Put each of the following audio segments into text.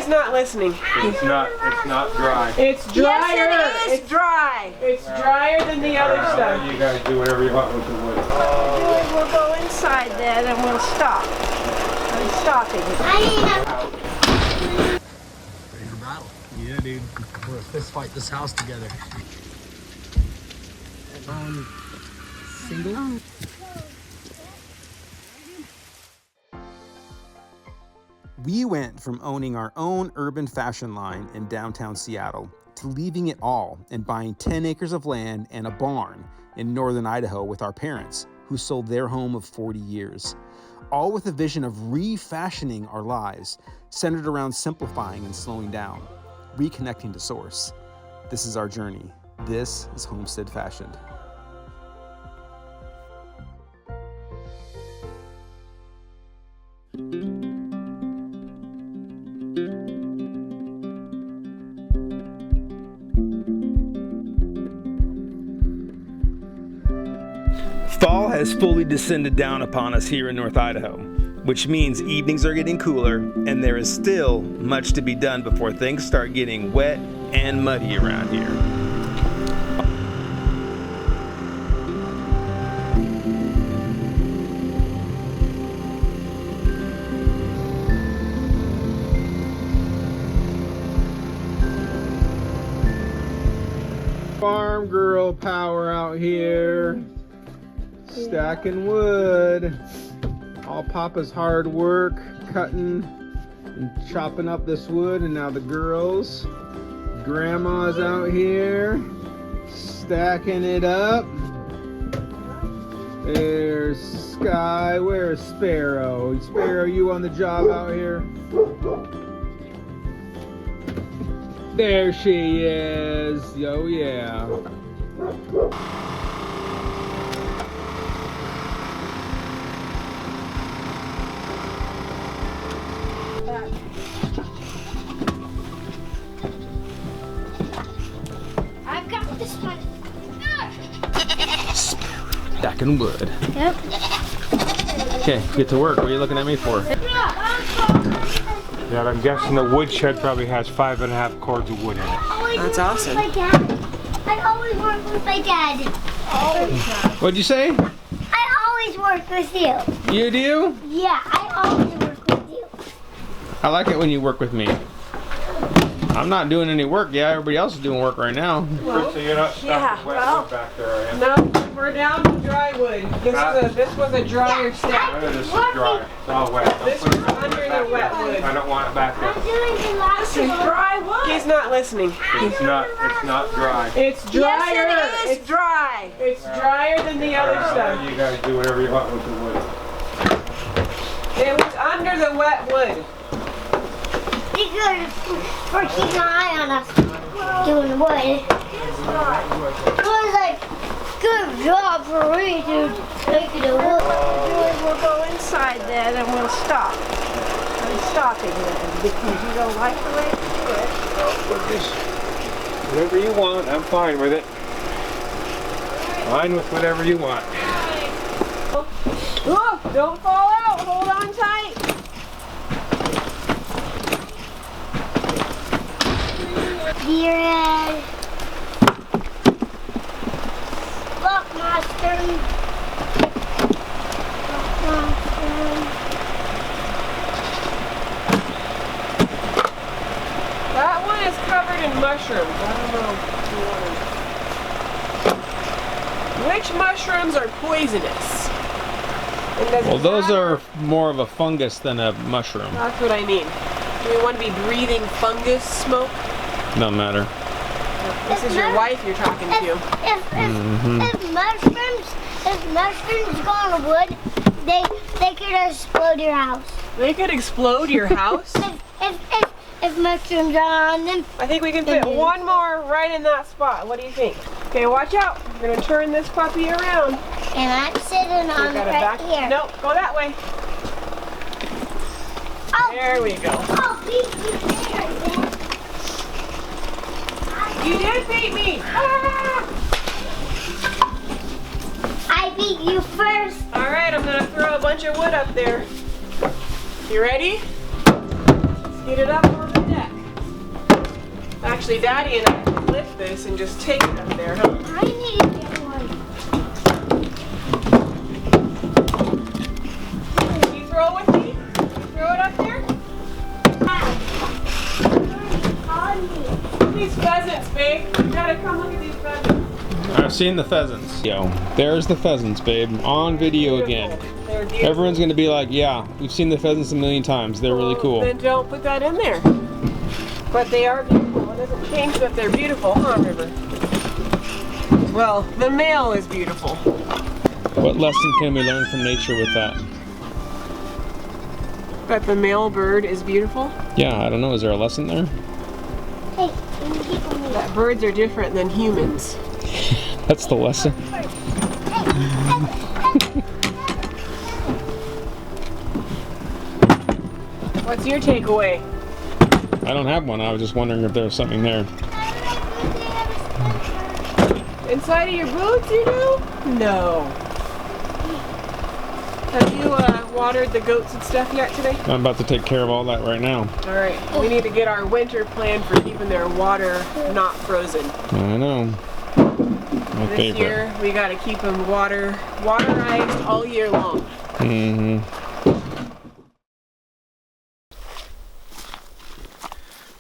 He's not listening. It's not dry. It's drier. Yes, it is dry. It's drier than the other stuff. You guys do whatever you want with the wood. We'll go inside then and we'll stop. I'm stopping. Ready for battle? Yeah, dude. We're gonna fist fight this house together. Single. We went from owning our own urban fashion line in downtown Seattle to leaving it all and buying 10 acres of land and a barn in northern Idaho with our parents, who sold their home of 40 years. All with a vision of refashioning our lives, centered around simplifying and slowing down, reconnecting to source. This is our journey. This is Homestead Fashioned. Fall has fully descended down upon us here in North Idaho, which means evenings are getting cooler and there is still much to be done before things start getting wet and muddy around here. Farm girl power out here. Stacking wood. All Papa's hard work, cutting and chopping up this wood, and now the girls, Grandma's out here, stacking it up. There's Sky, where's Sparrow? Sparrow, you on the job out here? There she is, oh yeah. I've got this one. Stacking wood. Yep. Okay, get to work. What are you looking at me for? Yeah, I'm guessing the woodshed probably has 5.5 cords of wood in it. That's awesome. My dad. I always work with my dad. What'd you say? I always work with you. You do? Yeah, I always work with you. I like it when you work with me. I'm not doing any work. Yeah, everybody else is doing work right now. So you're not stuck with wet wood back there, are you? No, we're down to dry wood. This was a drier stack. This is dry. It's all wet. This was under the wet wood. I don't want it back I'm there. doing the last It's one. dry wood. He's not listening. It's not dry. It's drier. Yes, it is dry. It's drier than the other stuff. You guys do whatever you want with the wood. It was under the wet wood. Be good for keeping an eye on us doing wood. It was like, good job for me to take it away. We'll go inside then and we'll stop. I'm stopping then because you don't like the way to do it. Whatever you want, I'm fine with it. Fine with whatever you want. Look, don't fall out. Hold on tight. Deer head. Lockmaster. That one is covered in mushrooms. I don't know if you want to... Which mushrooms are poisonous? And does it Well, those matter? are more of a fungus than a mushroom. That's what I mean. Do we want to be breathing fungus smoke? Don't matter. This is your wife you're talking to. If mushrooms go on wood, they could explode your house. They could explode your house? If mushrooms are on them. I think we can fit one more right in that spot. What do you think? Okay, watch out. We're going to turn this puppy around. And I'm sitting on it right here. Nope, go that way. Oh. There we go. Oh, beat me there, You did beat me. Ah! I beat you first. All right, I'm going to throw a bunch of wood up there. You ready? Let's get it up on the deck. Actually, Daddy and I can lift this and just take it up there, huh? I need to get one. Can you throw it with me? Throw it up there? Look at these pheasants, babe. You gotta come look at these pheasants. I've seen the pheasants. Yo, there's the pheasants, babe. On video again. They're beautiful. Everyone's gonna be like, yeah, we've seen the pheasants a million times. They're really cool. Then don't put that in there. But they are beautiful. It doesn't change that they're beautiful, huh, River? Well, the male is beautiful. What lesson can we learn from nature with that? That the male bird is beautiful? Yeah, I don't know. Is there a lesson there? Hey, can you keep on me? That birds are different than humans. That's the lesson. What's your takeaway? I don't have one. I was just wondering if there was something there. Inside of your boots you do? No. Have you watered the goats and stuff yet today? I'm about to take care of all that right now. Alright, we need to get our winter plan for keeping their water not frozen. I know. My This favorite. year, we gotta keep them waterized all year long. Mm-hmm.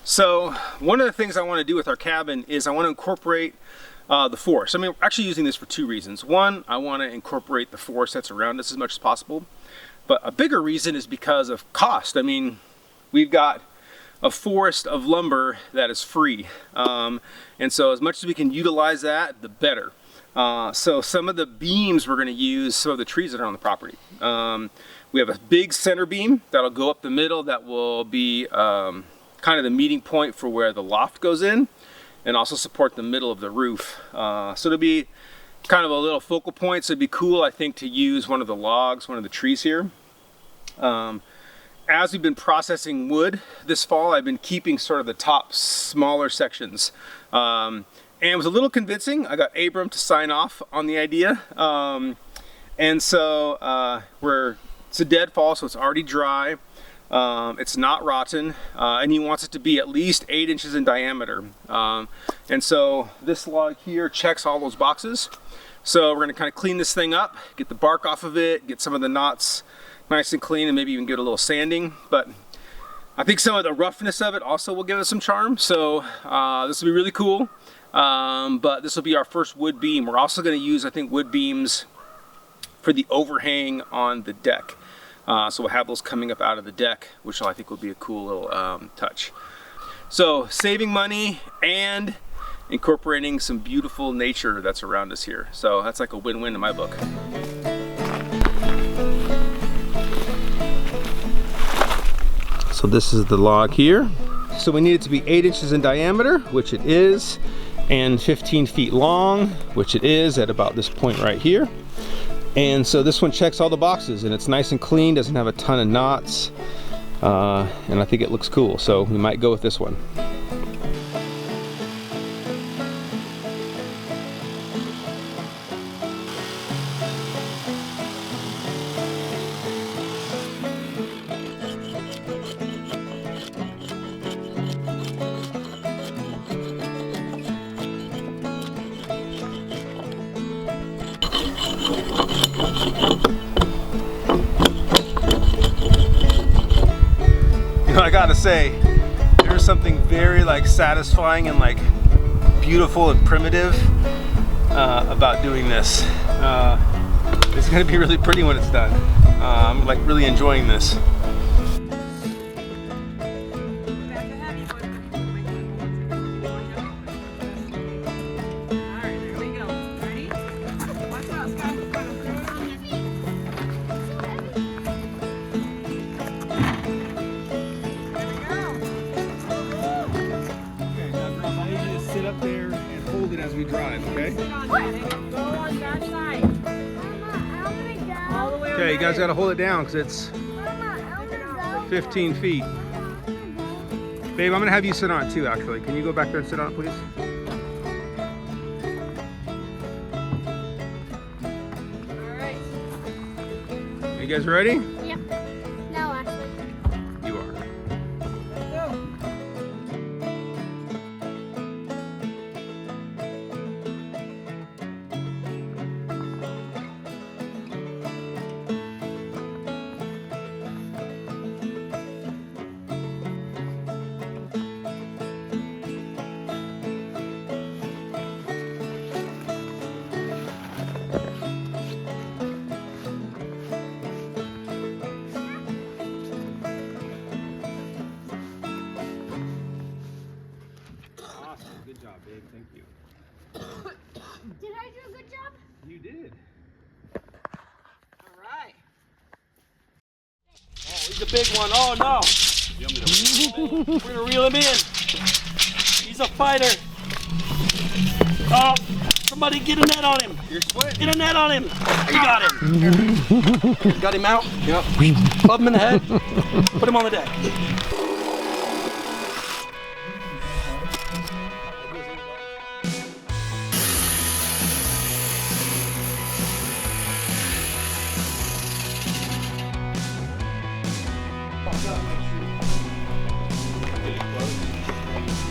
So one of the things I want to do with our cabin is I want to incorporate the forest. I mean, we're actually using this for two reasons. One, I want to incorporate the forest that's around us as much as possible. But a bigger reason is because of cost. I mean, we've got a forest of lumber that is free. And so as much as we can utilize that, the better. So some of the beams we're going to use, some of the trees that are on the property. We have a big center beam that'll go up the middle that will be kind of the meeting point for where the loft goes in, and also support the middle of the roof. So it'll be kind of a little focal point. So it'd be cool, I think, to use one of the logs, one of the trees here. As we've been processing wood this fall, I've been keeping sort of the top smaller sections. And it was a little convincing. I got Abram to sign off on the idea. And so it's a dead fall, so it's already dry. It's not rotten, and he wants it to be at least 8 inches in diameter. And so this log here checks all those boxes. So we're going to kind of clean this thing up, get the bark off of it, get some of the knots nice and clean, and maybe even get a little sanding. But I think some of the roughness of it also will give us some charm. So this will be really cool. But this will be our first wood beam. We're also going to use, I think, wood beams for the overhang on the deck. So we'll have those coming up out of the deck, which I think will be a cool little touch. So saving money and incorporating some beautiful nature that's around us here. So that's like a win-win in my book. So this is the log here. So we need it to be 8 inches in diameter, which it is, and 15 feet long, which it is at about this point right here. And so this one checks all the boxes, and it's nice and clean, doesn't have a ton of knots, and I think it looks cool, so we might go with this one. I gotta say, there's something very satisfying and beautiful and primitive about doing this. It's gonna be really pretty when it's done. I'm really enjoying this. Up there and hold it as we drive, okay? Go on that side. All the way Okay, you guys gotta hold it down because it's 15 feet. Babe, I'm gonna have you sit on it too, actually. Can you go back there and sit on it, please? All right. Are you guys ready? Yep. No, actually. You are. Let's go. Thank you. Did I do a good job? You did. All right. Oh, he's a big one. Oh no. We're gonna reel him in. He's a fighter. Oh, somebody get a net on him. You're sweating. Get a net on him. You got him. Got him out. Yep. Club him in the head. Put him on the deck.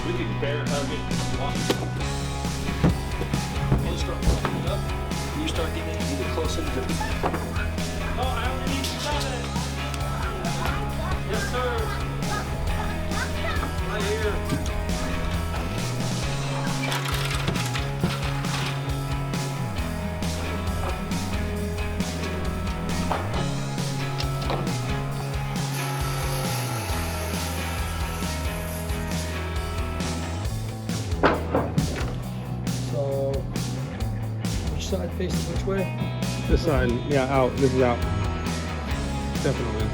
We can bear hug it. You start getting it closer to the. Oh, I only need 7. Yes, sir. Right here. So, which side facing which way? This side, yeah, out. This is out. Definitely.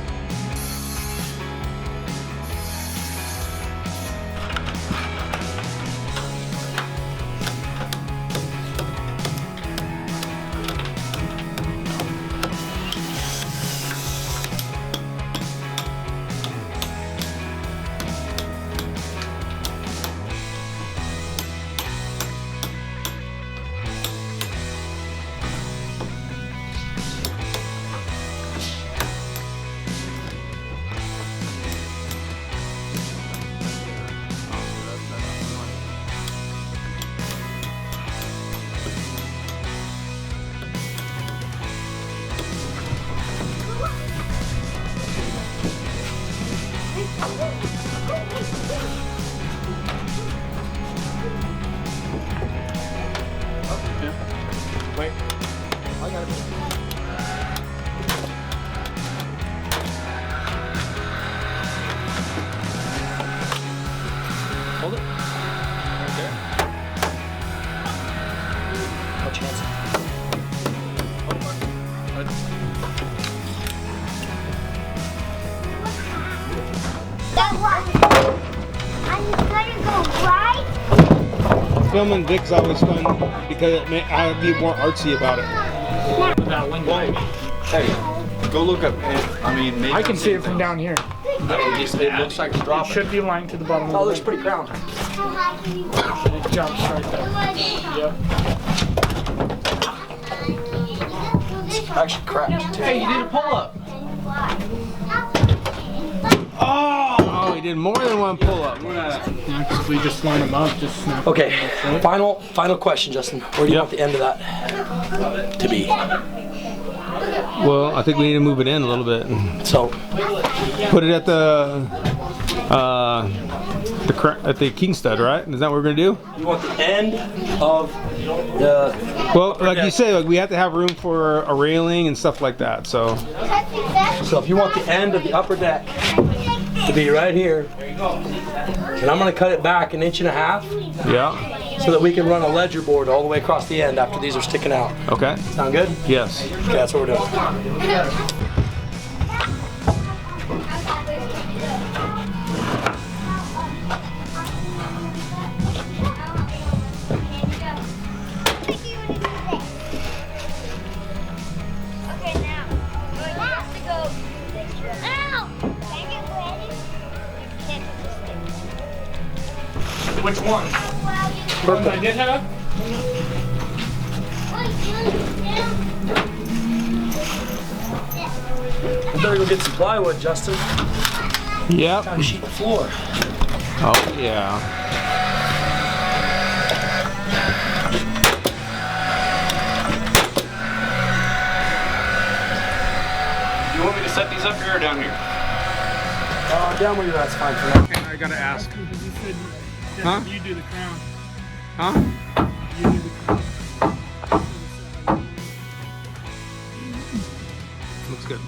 Wait. I got it. Hold it. Okay. No chance. That one. I'm gonna go right. Filming Vic's always fun because I'd be more artsy about it. Hey, go look up. I mean, maybe I can see it from down here. it looks like it's It dropping. should be lying to the bottom of Oh, it the looks lake. pretty crowned. It jumps right there. Yep. Actually cracked. Hey, you did a pull-up. Oh, he did more than one pull-up. If we just line them up, just snap. Okay, final question, Justin. Where do you want the end of that to be? Well, I think we need to move it in a little bit. So, Put it at the king stud, right? Is that what we're gonna do? you want the end of the. Well, like you say, like we have to have room for a railing and stuff like that. So So if you want the end of the upper deck to be right here, and I'm gonna cut it back 1.5 inches yeah, so that we can run a ledger board all the way across the end after these are sticking out. okay, Sound good? yes. Okay, that's what we're doing. Okay, now we have to go do this. Ow! Can I get ready? You can't do this. Which one? Perfect. I did have? We better go get some plywood, Justin. Yep. Gotta sheet the floor. Oh yeah. Do you want me to set these up here or down here? Down where you're at's fine for now. I gotta ask. Because you said Huh? you do the crown. Huh? You do the crown. Looks good.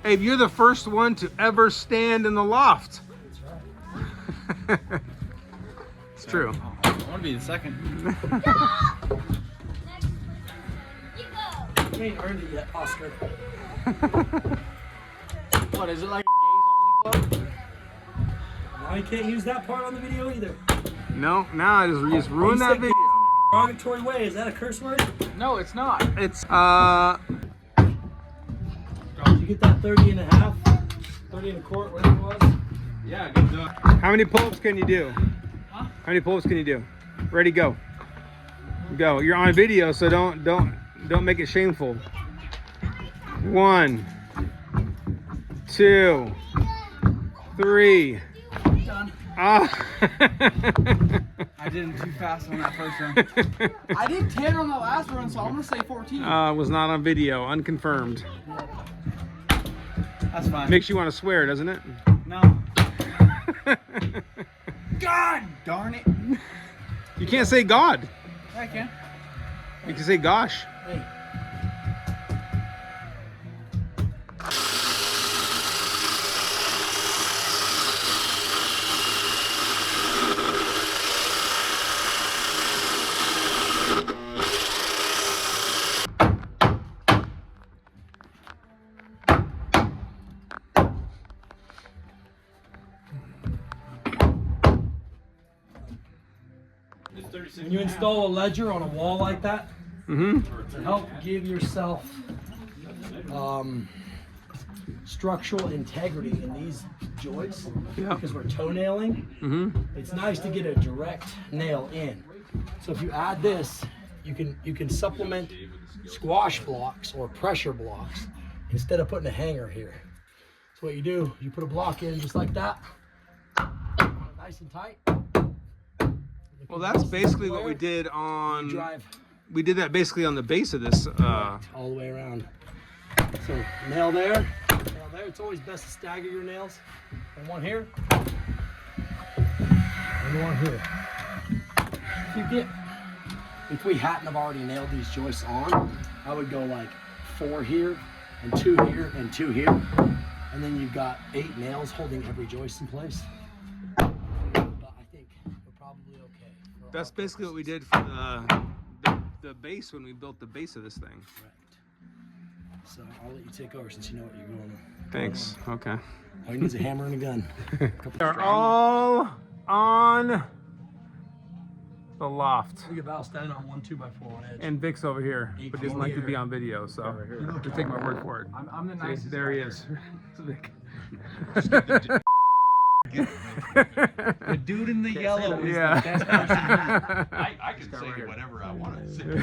Abe, you're the first one to ever stand in the loft. That's right. It's true. I want to be the second. You ain't earned it yet, Oscar. What, is it like a gays only club? Now you can't use that part on the video either. No, now I just ruined that video. Derogatory way, is that a curse word? No, it's not. It's Did you get that 30 and a half? 30 and a quart, whatever it was? Yeah, good job. how many pull-ups can you do? Huh? How many pull-ups can you do? Ready, go. Go. You're on video, so don't make it shameful. 1, 2, 3. Done. Ah. I did it too fast on that first run. I did 10 on that last run, so I'm going to say 14. Was not on video, unconfirmed. That's fine. Makes you want to swear, doesn't it? No. God darn it. You can't say God. I can. You can say gosh. Hey. When you install a ledger on a wall like that, to help give yourself structural integrity in these joists, because we're toenailing, it's nice to get a direct nail in. So if you add this, you can supplement squash blocks or pressure blocks instead of putting a hanger here. So what you do, you put a block in just like that, nice and tight. Well, that's basically what we did on. We did that basically on the base of this. All the way around. So nail there, nail there. It's always best to stagger your nails. And one here, and one here. If we hadn't have already nailed these joists on, I would go like 4 here, and 2 here, and 2 here, and then you've got 8 nails holding every joist in place. That's basically what we did for the base when we built the base of this thing. Right. So I'll let you take over since you know what you're going on. Thanks. Okay. All you need is a hammer and a gun. They're all on the loft. Look at Val standing on 1 2x4 on edge. And Vic's over here, but doesn't like to be on video, so just take my word for it. I'm the nicest. There he is. It's Vic. The dude in the yellow is the best person. I can say whatever I want to say.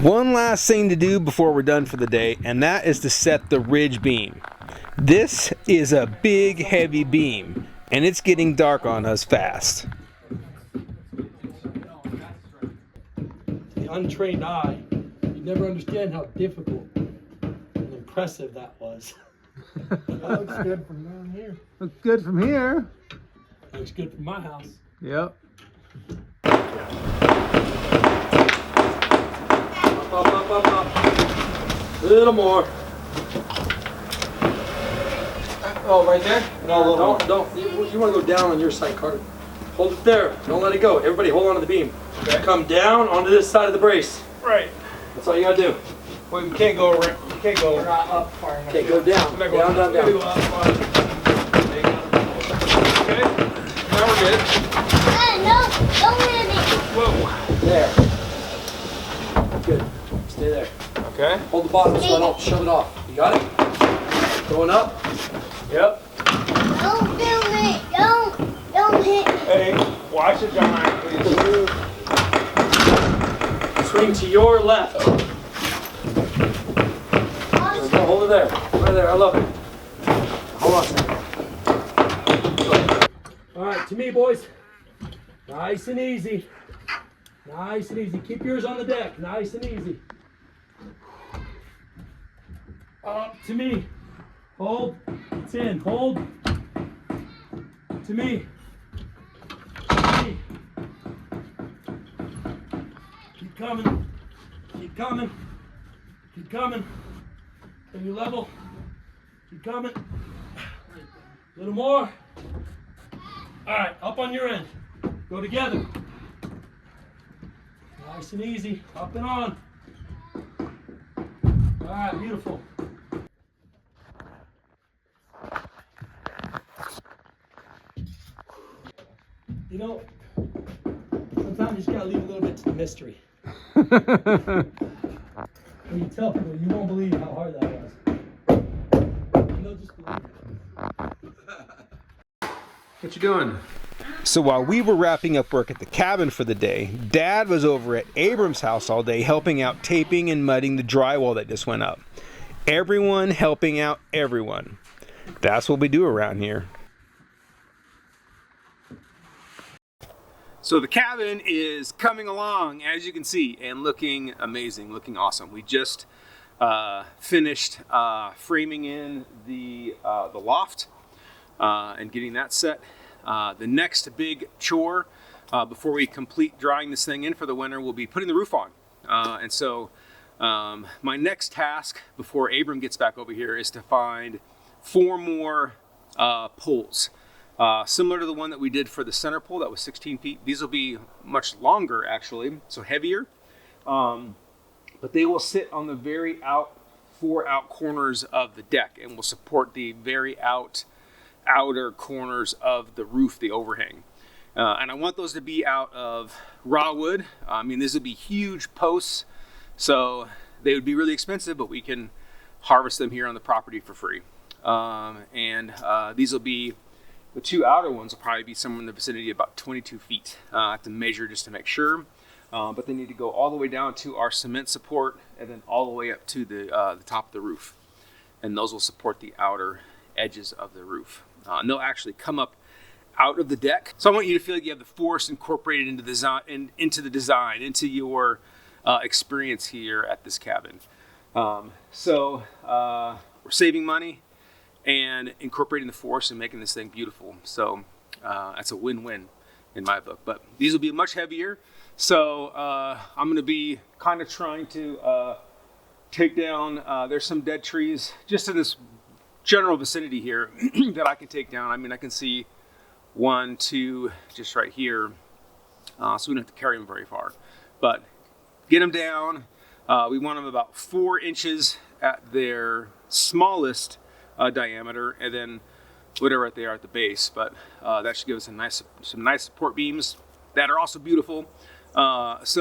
One last thing to do before we're done for the day, and that is to set the ridge beam. This is a big, heavy beam, and it's getting dark on us fast. The untrained eye, you never understand how difficult and impressive that was. That looks good from down here. Looks good from here. Looks good from my house. Yep. Up. A little more. Oh, right there? No, don't. You want to go down on your side, Carter. Hold it there. Don't let it go. Everybody hold on to the beam. Okay. Come down onto this side of the brace. Right. That's all you got to do. Well, you can't go around. You can't go. We're not up far enough. Okay, go down. Down. Okay. Now we're good. No, don't hit me. Whoa. There. Good. Stay there. Okay. Hold the bottom so I don't shove it off. You got it? Going up? Yep. Don't do me. Don't hit me. Hey, watch it, John, please. Swing to your left. Hold it there. Right there. I love it. Hold on a second. All right, to me, boys. Nice and easy. Nice and easy. Keep yours on the deck. Nice and easy. Up to me. Hold. It's in. Hold. To me. To me. Keep coming. Keep coming. Keep coming. Can you level? Keep coming. A little more. All right, up on your end. Go together. Nice and easy. Up and on. All right, beautiful. You know, sometimes you just gotta leave a little bit to the mystery. When you tell people, you won't believe how hard that was. And they'll just believe it. What you doing? So while we were wrapping up work at the cabin for the day, Dad was over at Abram's house all day helping out taping and mudding the drywall that just went up. Everyone helping out everyone. That's what we do around here. So the cabin is coming along, as you can see, and looking amazing, looking awesome. We just finished framing in the loft and getting that set. The next big chore before we complete drying this thing in for the winter will be putting the roof on. And so my next task before Abram gets back over here is to find 4 more poles. Similar to the one that we did for the center pole that was 16 feet. These will be much longer actually, so heavier. But they will sit on the very 4 out corners of the deck and will support the very outer corners of the roof, the overhang. And I want those to be out of raw wood. I mean, these would be huge posts, so they would be really expensive, but we can harvest them here on the property for free. These will be, the 2 outer ones will probably be somewhere in the vicinity of about 22 feet. I have to measure just to make sure. But they need to go all the way down to our cement support and then all the way up to the top of the roof. And those will support the outer edges of the roof. And they'll actually come up out of the deck. So I want you to feel like you have the force incorporated into the design, into your experience here at this cabin. We're saving money and incorporating the force and making this thing beautiful. So that's a win-win in my book. But these will be much heavier. So I'm going to be kind of trying to take down, there's some dead trees just in this general vicinity here that I can take down. I mean, I can see 1, 2 just right here. So we don't have to carry them very far. But get them down. We want them about 4 inches at their smallest diameter, and then whatever they are at the base. But that should give us some nice support beams that are also beautiful. It's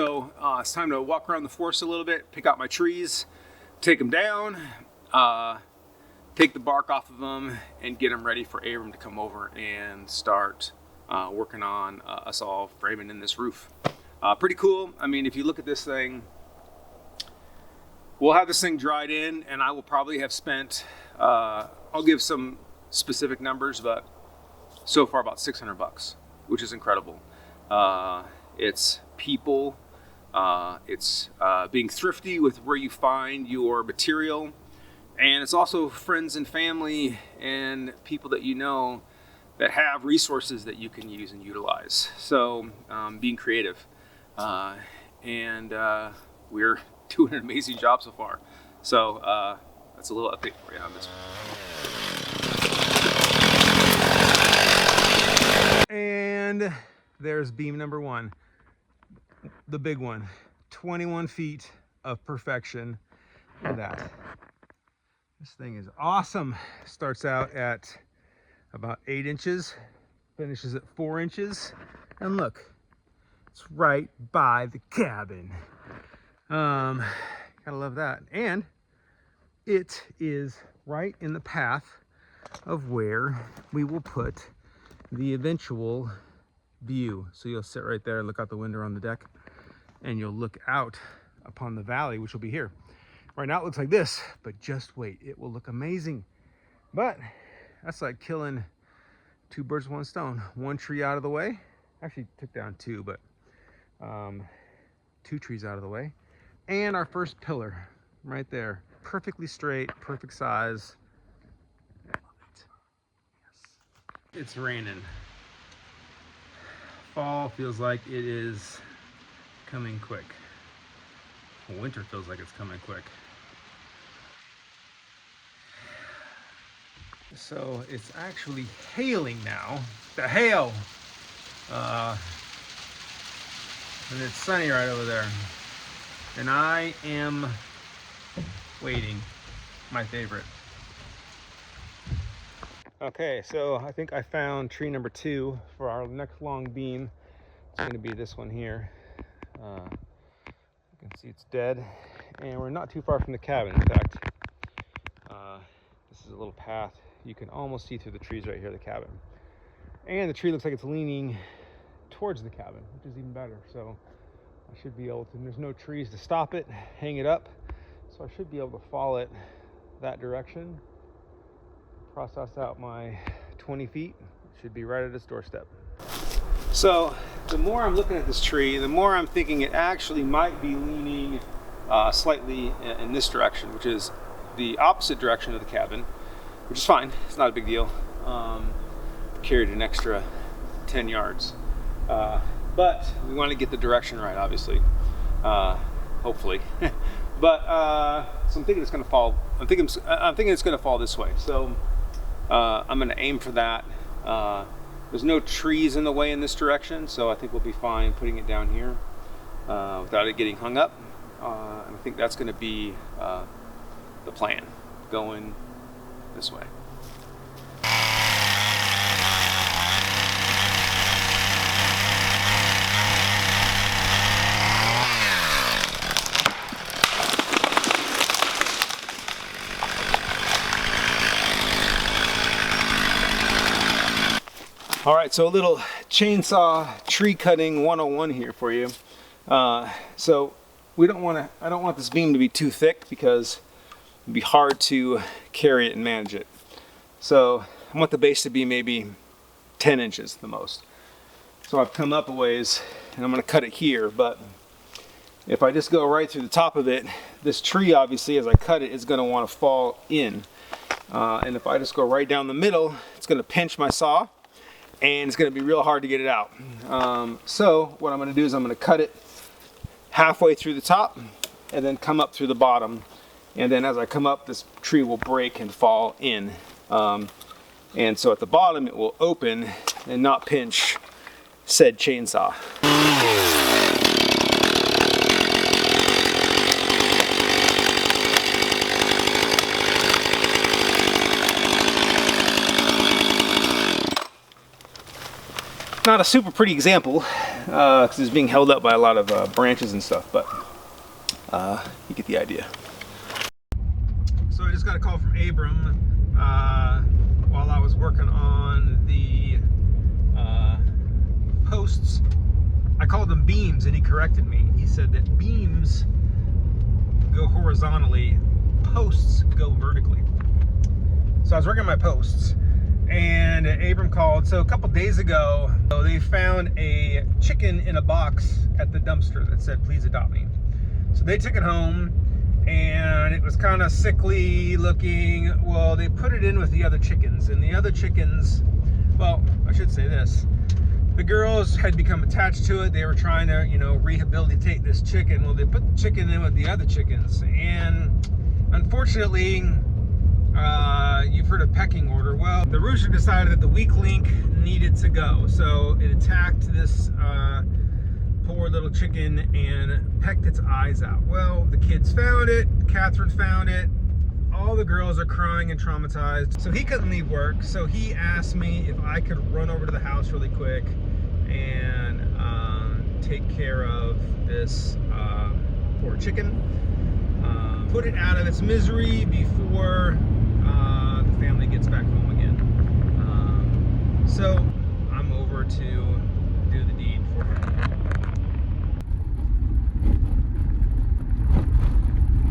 time to walk around the forest a little bit, pick out my trees, take them down, take the bark off of them, and get them ready for Abram to come over and start working on us all framing in this roof. Pretty cool. I mean, if you look at this thing, we'll have this thing dried in, and I will probably have spent, I'll give some specific numbers, but so far about $600, which is incredible. It's people, it's being thrifty with where you find your material, and it's also friends and family and people that you know that have resources that you can use and utilize. So being creative, and we're doing an amazing job so far. So that's a little update for you on this one. And there's beam number 1, the big one, 21 feet of perfection. Look at that. This thing is awesome. Starts out at about 8 inches, finishes at 4 inches, and look, it's right by the cabin. Gotta love that. And it is right in the path of where we will put the eventual view. So you'll sit right there and look out the window on the deck, and you'll look out upon the valley, which will be here. Right now it looks like this, but just wait, it will look amazing. But that's like killing 2 birds with 1 stone. 1 tree out of the way. Actually took down 2, but 2 trees out of the way. And our first pillar right there. Perfectly straight, perfect size. I love it. Yes. It's raining. Fall feels like it is coming quick. Winter feels like it's coming quick. So it's actually hailing now. The hail! And it's sunny right over there. And I am waiting. My favorite. Okay, so I think I found tree number 2 for our next long beam. It's going to be this one here. You can see it's dead, and we're not too far from the cabin. In fact, this is a little path. You can almost see through the trees right here, the cabin. And the tree looks like it's leaning towards the cabin, which is even better. So I should be able to, and there's no trees to stop it, hang it up. So I should be able to follow it that direction, process out my 20 feet, should be right at its doorstep. So the more I'm looking at this tree, the more I'm thinking it actually might be leaning slightly in this direction, which is the opposite direction of the cabin, which is fine. It's not a big deal. Carried an extra 10 yards. But we want to get the direction right, obviously, hopefully. But so I'm thinking it's going to fall. I'm thinking it's going to fall this way. So I'm going to aim for that. There's no trees in the way in this direction, so I think we'll be fine putting it down here without it getting hung up. And I think that's going to be the plan, going this way. All right, so a little chainsaw tree cutting 101 here for you. So I don't want this beam to be too thick because it'd be hard to carry it and manage it. So I want the base to be maybe 10 inches the most. So I've come up a ways and I'm gonna cut it here, but if I just go right through the top of it, this tree obviously as I cut it is gonna wanna fall in. And if I just go right down the middle, it's gonna pinch my saw and it's going to be real hard to get it out. So what I'm going to do is I'm going to cut it halfway through the top and then come up through the bottom, and then as I come up this tree will break and fall in, and so at the bottom it will open and not pinch said chainsaw. Not a super pretty example because it's being held up by a lot of branches and stuff, but you get the idea. So I just got a call from Abram while I was working on the posts. I called them beams and he corrected me. He said that beams go horizontally, posts go vertically. So I was working on my posts, and Abram called. So a couple days ago, they found a chicken in a box at the dumpster that said, "Please adopt me." So they took it home, and it was kind of sickly looking. Well, they put it in with the other chickens, and the other chickens, well, I should say this. The girls had become attached to it. They were trying to, rehabilitate this chicken. Well, they put the chicken in with the other chickens, and unfortunately, you've heard of pecking order. Well, the rooster decided that the weak link needed to go, so it attacked this poor little chicken and pecked its eyes out. Well, the kids found it, Catherine found it, all the girls are crying and traumatized. So he couldn't leave work, so he asked me if I could run over to the house really quick and take care of this poor chicken, put it out of its misery before the family gets back home again. So I'm over to do the deed for him.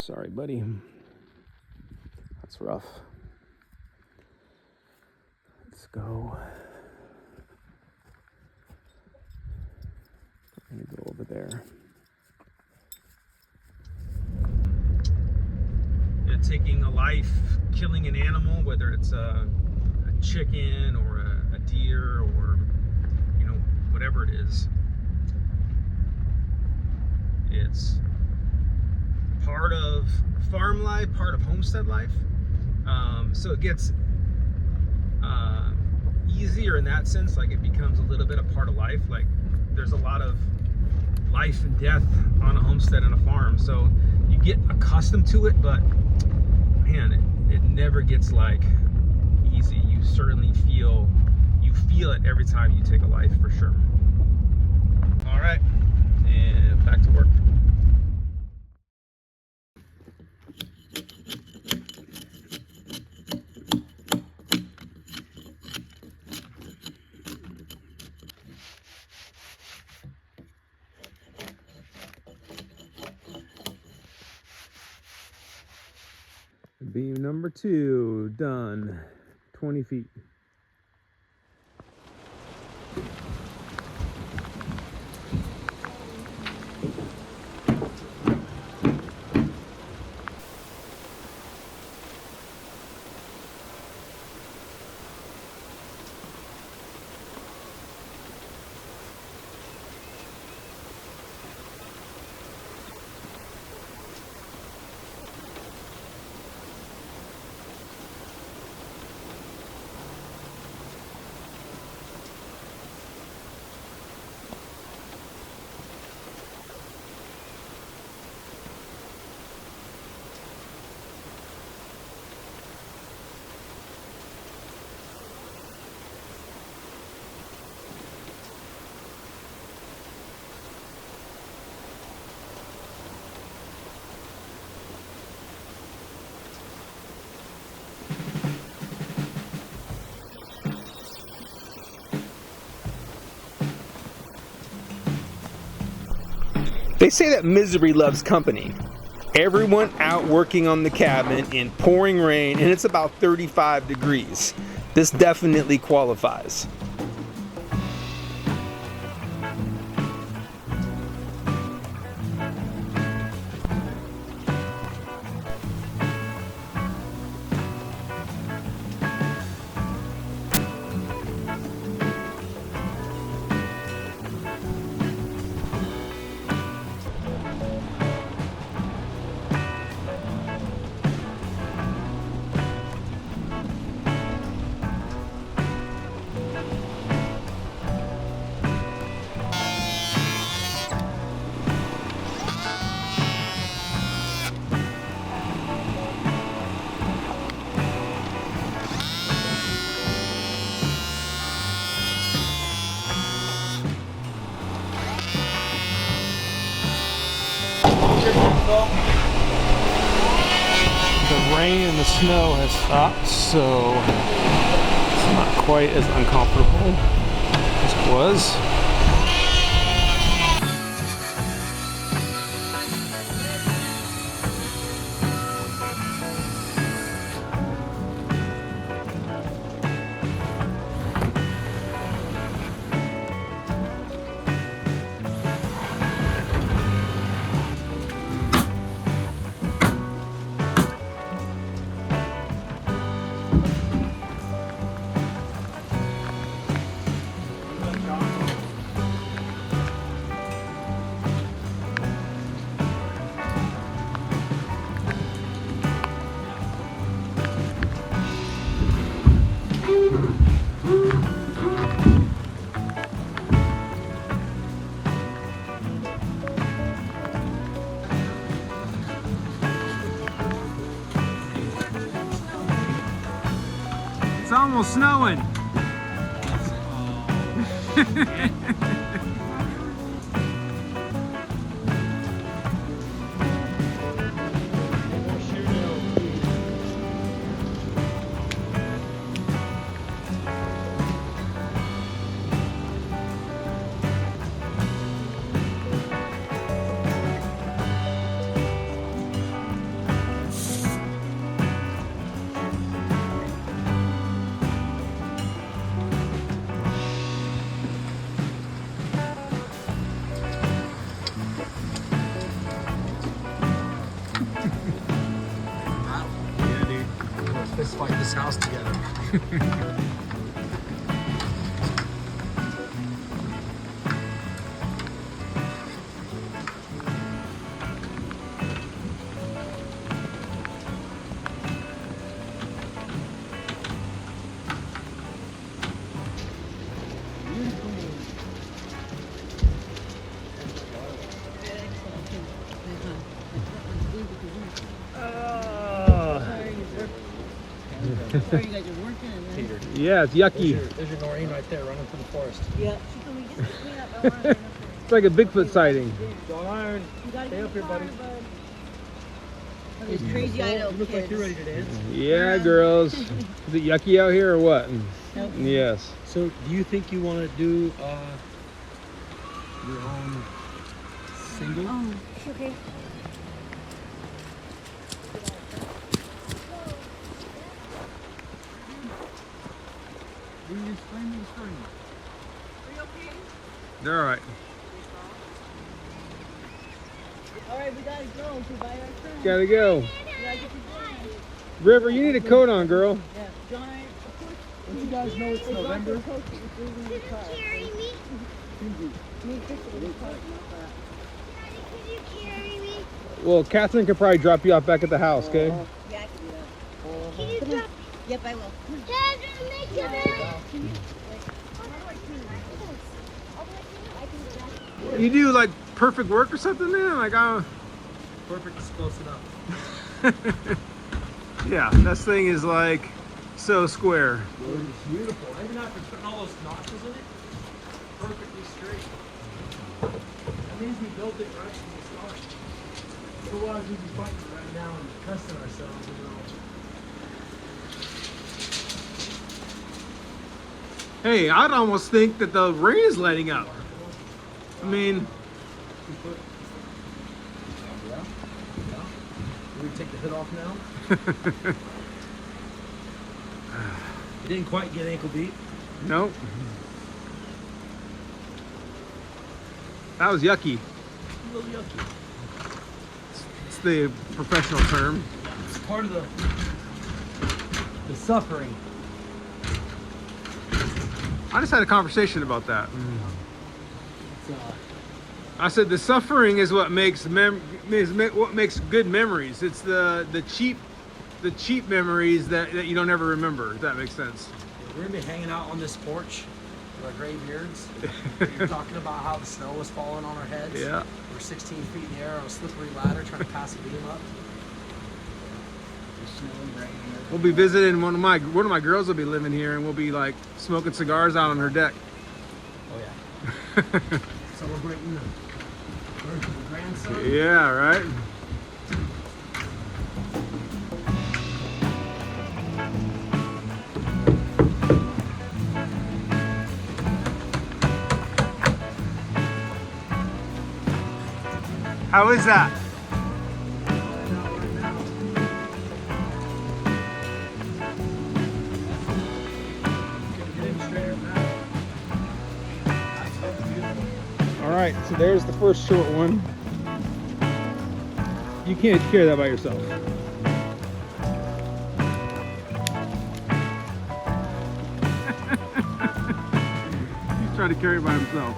Sorry, buddy. That's rough. Let's go. I'm gonna go over there. Taking a life, killing an animal, whether it's a chicken or a deer or whatever it is, it's part of farm life, part of homestead life. So it gets easier in that sense. Like it becomes a little bit a part of life. Like there's a lot of life and death on a homestead and a farm. So you get accustomed to it, but man, it never gets like easy. You certainly feel it every time you take a life, for sure. All right, and back to work. Beam number 2 done, 20 feet. They say that misery loves company. Everyone out working on the cabin in pouring rain, and it's about 35 degrees. This definitely qualifies. The rain and the snow has stopped, so it's not quite as uncomfortable as it was. It's almost snowing. Let's fight this house together. Sorry, you guys are working and then. Yeah, it's yucky. There's your Noreen right there running through the forest. Yeah. She told me just to clean up. I want to. It's like a Bigfoot sighting. Don't iron. You gotta Stay get up here, buddy. These crazy Idaho You look like you're ready kids. to dance. Yeah, girls. Is it yucky out here or what? Nope. Yes. So, do you think you want to do your own single? Oh, okay. They're all right. All right, we gotta go to buy our turn. Gotta go. We gotta get to John. River, you need a coat on, girl. Yeah, John, of course. Don't you guys know it's November? Carry me? Me and Kristen will talk about that. Could you carry me? Well, Catherine could probably drop you off back at the house, okay? Yeah, I can do that. Can you drop? Yep, I will. Dad, gonna make it back. You do like perfect work or something, man? Like, Perfect is close enough. yeah, this thing is like so square. It's beautiful. Even after putting all those notches in it, perfectly straight. That means we built it right from the start. Otherwise, we'd be fighting right now and cussing ourselves, you know. Hey, I'd almost think that the rain is letting up. I mean, We take the hood off now. You didn't quite get ankle deep. nope. That was yucky. A little yucky. It's the professional term. It's part of the suffering. I just had a conversation about that. It's, I said the suffering is what makes what makes good memories. It's the cheap memories that you don't ever remember. If that makes sense. we're gonna be hanging out on this porch with our gray beards. You're talking about how the snow was falling on our heads. Yeah. We're 16 feet in the air on a slippery ladder trying to pass a beam up. We'll be visiting one of my girls will be living here, and we'll be like smoking cigars out on her deck. Oh yeah. Celebrating the birth of the grandson. Yeah, right. How is that? All right, so there's the first short one. You can't carry that by yourself. He's trying to carry it by himself.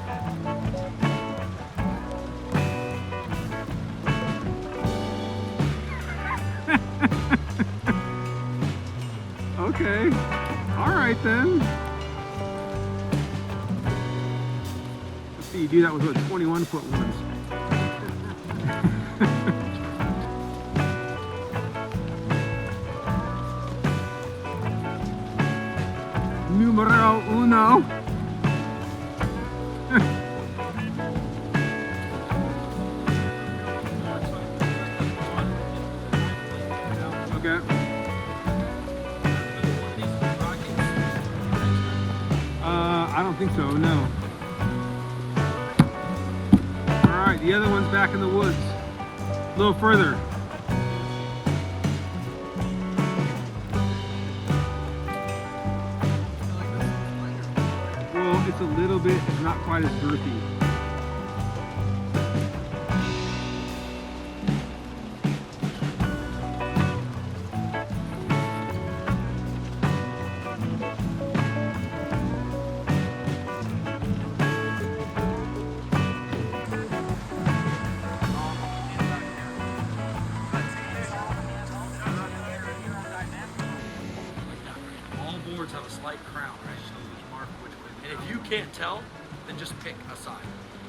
Okay. All right then. Let's see, you do that with what, 21-foot ones. Numero uno. Okay. I don't think so, no. All right, the other one's back in the woods. A little further. Well, it's a little bit, it's not quite as girthy. Have a slight crown, right? So you mark which way. And if you can't tell, then just pick a side,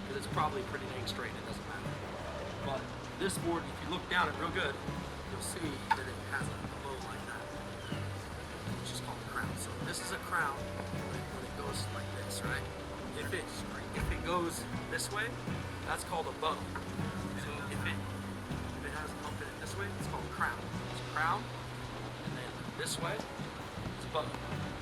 because it's probably pretty dang straight. It doesn't matter. But this board, if you look down it real good, you'll see that it has a bow like that. So this is a crown when it goes like this, right? If it goes this way, that's called a bow. So if it has open it this way, it's called a crown. It's a crown, and then this way, it's a bow.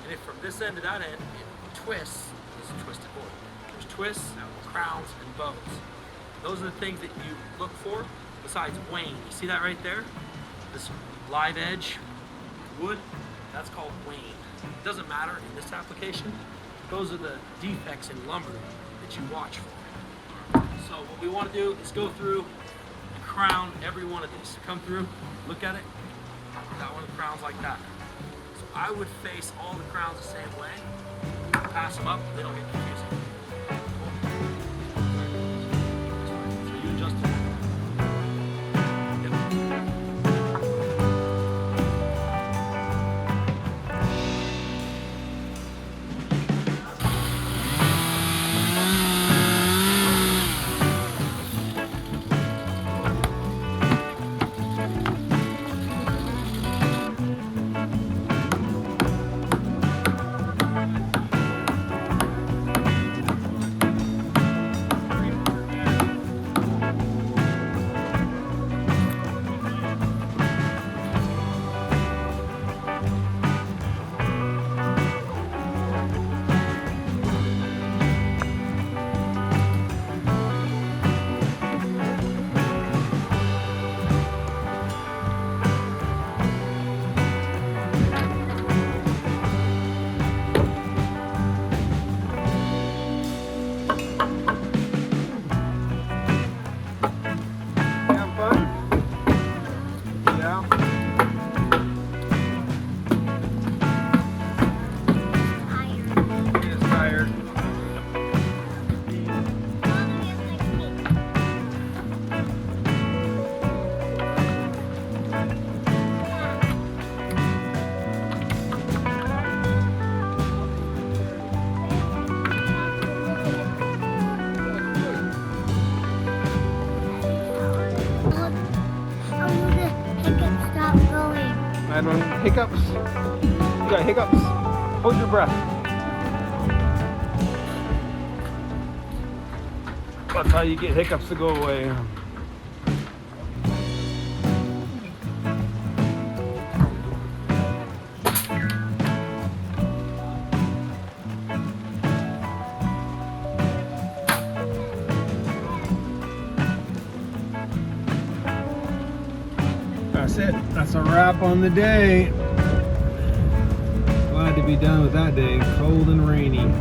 And if from this end to that end, it twists, this is a twisted board. There's twists, crowns, and bows. Those are the things that you look for besides wane. You see that right there? This live edge wood, that's called wane. It doesn't matter in this application. Those are the defects in lumber that you watch for. So what we want to do is go through and crown every one of these. Come through, look at it. Got one of the crowns like that. So I would face all the crowns the same way. Pass them up, they don't get confusing. So you adjust it. Hiccups. You got hiccups? Hold your breath. That's how you get hiccups to go away. That's it. That's a wrap on the day. Glad to be done with that day. Cold and rainy.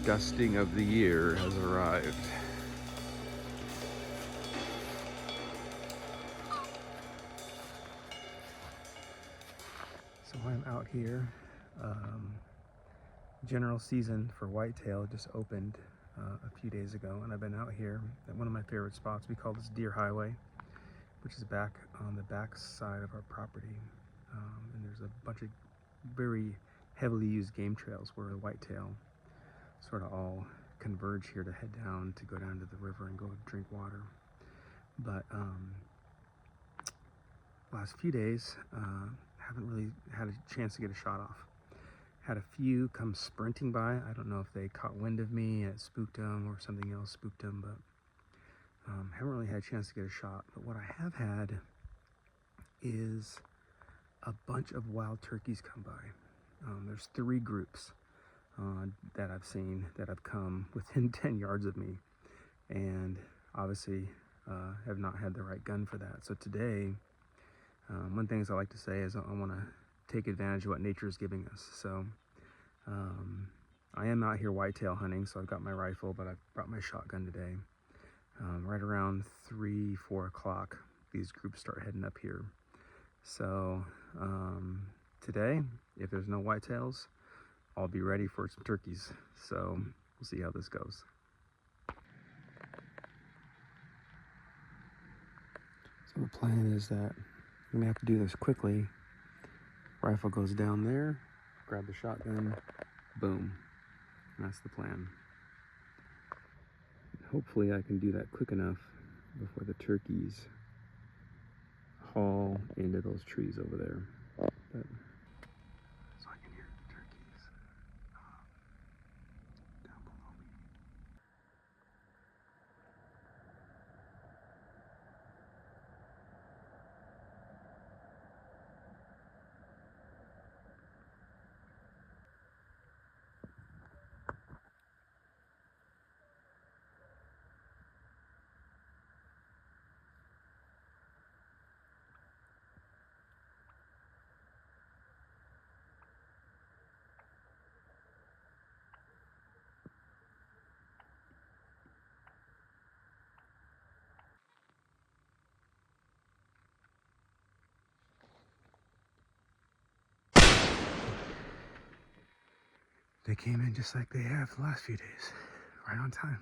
Dusting of the year has arrived. So I'm out here. General season for whitetail just opened a few days ago, and I've been out here at one of my favorite spots. We call this Deer Highway, which is back on the back side of our property. And there's a bunch of very heavily used game trails where the whitetail sort of all converge here to head down to go down to the river and go drink water. But last few days haven't really had a chance to get a shot off. Had a few come sprinting by. I don't know if they caught wind of me and it spooked them or something else spooked them, but haven't really had a chance to get a shot. But what I have had is a bunch of wild turkeys come by. There's 3 groups that I've seen that have come within 10 yards of me, and obviously have not had the right gun for that. So today, one thing I like to say is I want to take advantage of what nature is giving us. So I am out here whitetail hunting, so I've got my rifle, but I've brought my shotgun today. Right around 3-4 o'clock, these groups start heading up here. So today, if there's no whitetails, I'll be ready for some turkeys. So we'll see how this goes. The plan is that I'm gonna have to do this quickly. Rifle goes down there, grab the shotgun, boom. And that's the plan. Hopefully I can do that quick enough before the turkeys haul into those trees over there. But, so I can hear the turkeys down below me. They came in just like they have the last few days, right on time.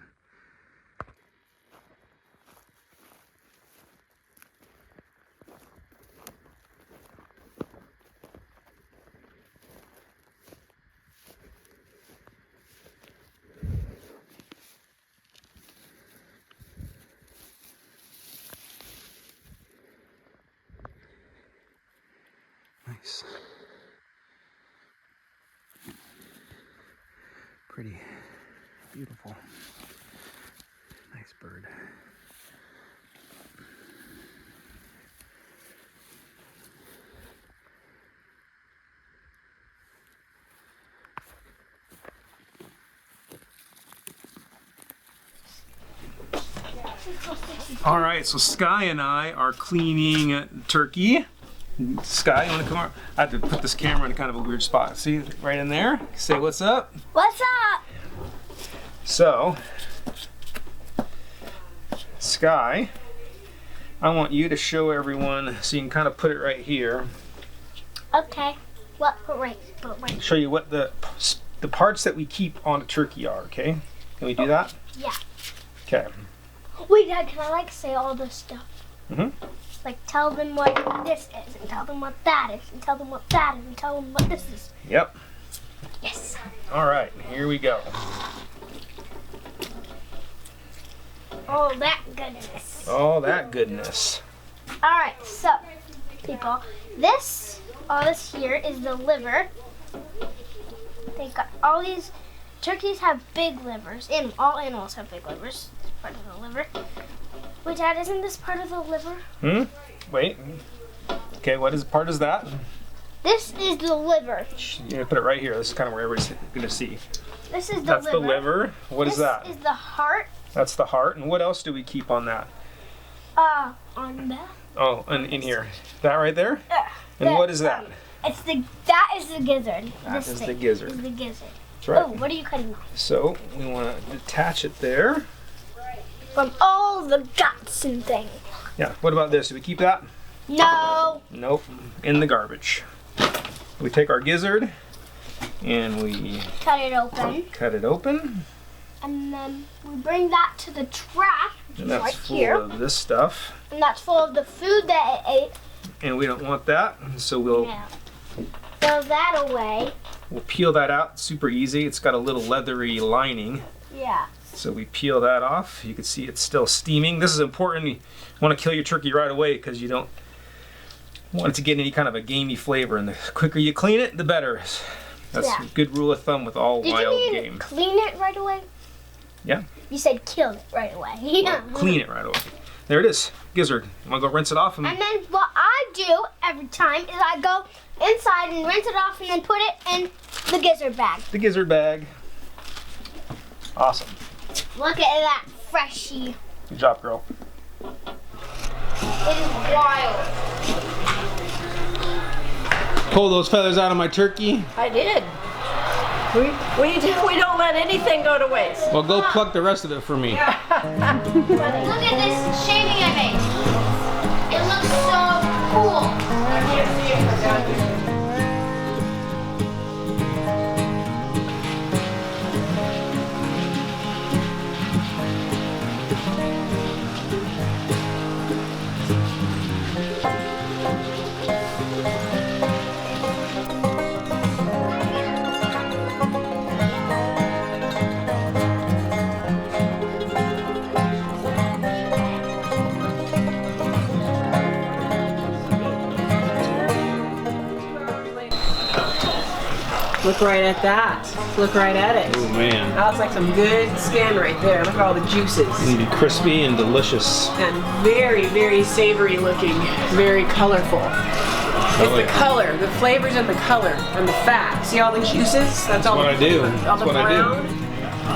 Nice. Pretty beautiful. Nice bird. All right, so Sky and I are cleaning turkey. Sky, you want to come over? I have to put this camera in kind of a weird spot. See, right in there? Say what's up. What's up? So, Sky, I want you to show everyone, so you can kind of put it right here. Okay. What? Put right. Show you what the parts that we keep on a turkey are, okay? Can we do that? Yeah. Okay. Wait, Dad, can I like say all this stuff? Mm-hmm. Like tell them what this is, and tell them what that is, and tell them what that is, and tell them what this is. Yep. Yes. All right, here we go. Oh, that goodness. All that goodness. All right, so people, all this here is the liver. They got all these. Turkeys have big livers. All animals have big livers. It's part of the liver. Wait, Dad, isn't this part of the liver? Wait. Okay, what part is that? This is the liver. You're gonna put it right here. This is kind of where everybody's gonna see. This is the That's liver. the liver. What is that? This is the heart. That's the heart. And what else do we keep on that? On that. Oh, and in here. That right there? And that, what is that? That is the gizzard. That This is thing the gizzard. is the gizzard. That's right. Oh, what are you cutting off? So we want to detach it there. From all the guts and things. Yeah. What about this? Do we keep that? No. Nope. In the garbage. We take our gizzard and we Cut it open. cut it open. And then we bring that to the trash, which And is that's right full here. of this stuff. And that's full of the food that it ate. And we don't want that, so we'll Yeah. Throw that away. we'll peel that out. Super easy. It's got a little leathery lining. Yeah. So we peel that off. You can see it's still steaming. This is important. You want to kill your turkey right away because you don't want it to get any kind of a gamey flavor. And the quicker you clean it, the better. That's Yeah. a good rule of thumb with all Did wild you mean game. clean it right away? Yeah. You said kill it right away. Yeah. Clean it right away. There it is. Gizzard. You want to go rinse it off? And then what I do every time is I go inside and rinse it off and then put it in the gizzard bag. The gizzard bag. Awesome. Look at that freshie. Good job, girl. It is wild. Pull those feathers out of my turkey. I did. We don't let anything go to waste. Well, go pluck the rest of it for me. Look at this shaving I made. It looks so cool. Look right at that. Look right at it. Oh man. That looks like some good skin right there. Look at all the juices. It's gonna be crispy and delicious. And very, very savory looking, very colorful. It's the color, the flavors in the color and the fat. See all the juices? That's all what the I do. flavor. All That's the what I do. brown.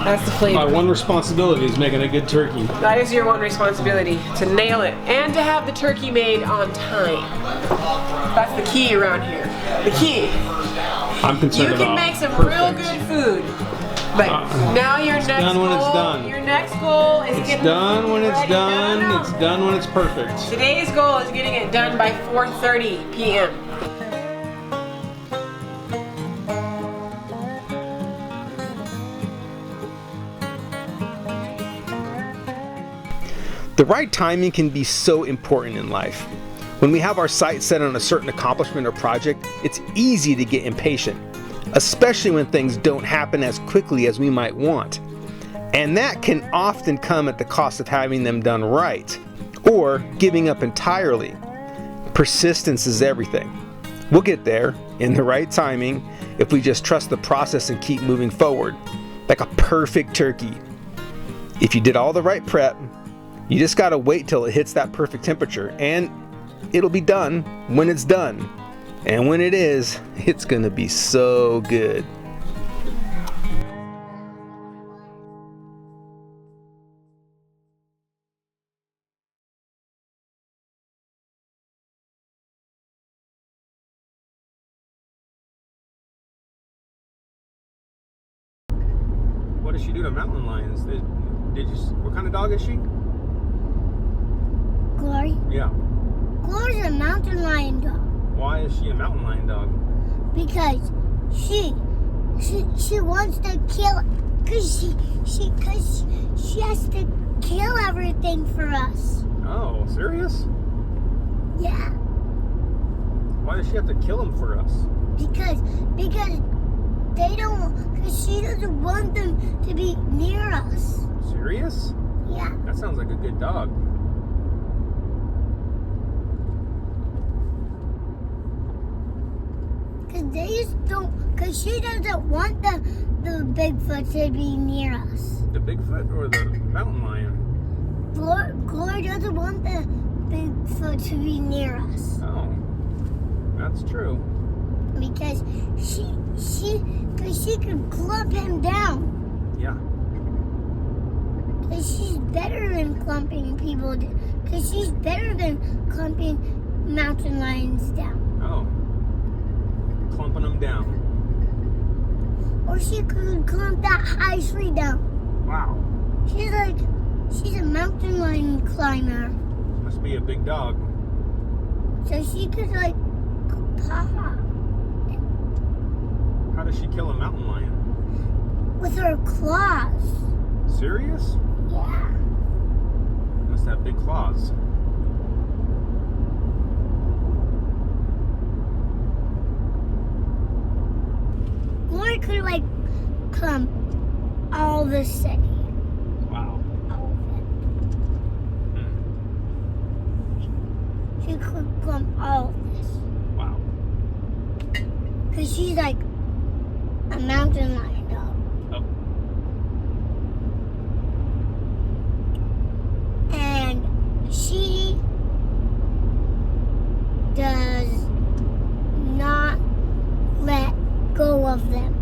That's the flavor. My one responsibility is making a good turkey. That is your one responsibility, to nail it and to have the turkey made on time. That's the key around here. The key. I'm concerned You can about make some perfect. real good food, but now your next done when goal, it's done. your next goal is It's getting done when it's ready. done. No. It's done when it's perfect. Today's goal is getting it done by 4:30 p.m. The right timing can be so important in life. When we have our sights set on a certain accomplishment or project, it's easy to get impatient, especially when things don't happen as quickly as we might want. And that can often come at the cost of having them done right, or giving up entirely. Persistence is everything. We'll get there in the right timing if we just trust the process and keep moving forward, like a perfect turkey. If you did all the right prep, you just gotta wait till it hits that perfect temperature, and it'll be done when it's done. And when it is, it's gonna be so good. What does she do to mountain lions? What kind of dog is she? Glory. Yeah. Glory's a mountain lion dog. Why is she a mountain lion dog? Because she wants to kill, cause she has to kill everything for us. Oh, serious? Yeah. Why does she have to kill them for us? Because they don't, cause she doesn't want them to be near us. Serious? Yeah. That sounds like a good dog. Cause they just don't, cause she doesn't want the Bigfoot to be near us. The Bigfoot or the mountain lion? Glory doesn't want the Bigfoot to be near us. Oh, that's true. Because she could clump him down. Yeah. Cause she's better than clumping people. Cause she's better than clumping mountain lions down. Oh. Clumping them down. Or she could clump that high tree down. Wow. She's a mountain lion climber. Must be a big dog. So she could like paw How does she kill a mountain lion? with her claws. Serious? Yeah. Must have big claws. Glory could like clump all the city. Wow. All of it. She could clump all of this. Wow. Cause she's like a mountain lion dog. Oh. And she does not let go of them.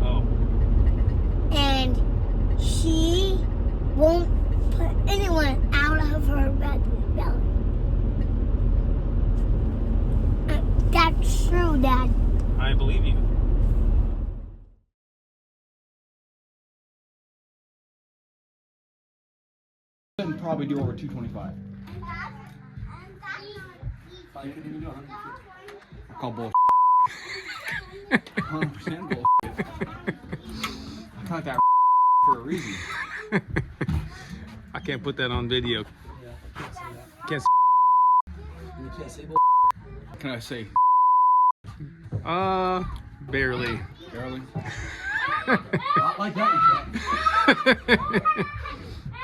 Oh. And she won't put anyone out of her belly. That's true, Dad. I believe you. Couldn't probably do over 225. I call bullshit. 100% bullshit. I caught that for a reason. I can't put that on video. Can't You can't say Can I say barely. barely? not like that, you can't.